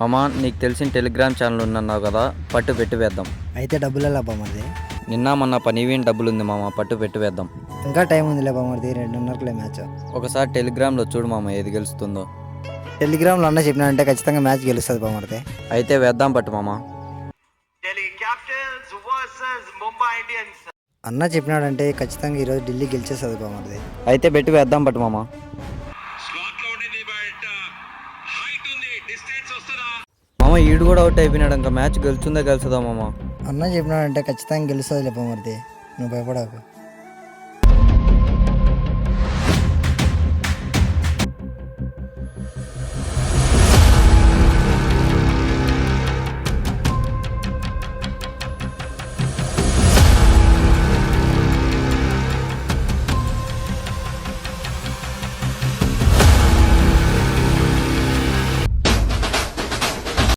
మామ నీకు తెలిసిన టెలిగ్రామ్ ఛానల్ ఉన్నావు కదా, పట్టు పెట్టి వేద్దాం. అయితే డబ్బులు ఎలా బామర్ది? నిన్న మొన్న పనివీన్ డబ్బులు ఉంది మామ, పట్టు పెట్టి వేద్దాం. ఇంకా టైం ఉందిలే బామర్ది, 2:30 మ్యాచ్. ఒకసారి టెలిగ్రామ్లో చూడు మామ ఏది గెలుస్తుందో. టెలిగ్రామ్లో అన్న చెప్పినాడంటే ఖచ్చితంగా మ్యాచ్ గెలుస్తుంది బామర్ది. అయితే వేద్దాం పట్టు మామ. అన్న చెప్పినాడంటే ఖచ్చితంగా ఈరోజు ఢిల్లీ గెలిచేస్తుంది బామర్ది. అయితే పెట్టి వేద్దాం పట్టు మామ. మామ ఈడు కూడా అవుట్ అయిపోయినాడు, ఇంకా మ్యాచ్ గెలుస్తుందా గెలుస్తుందా మామ? అన్న చెప్పినాడంటే ఖచ్చితంగా గెలుస్తుంది బామర్ది, నువ్వు భయపడకు.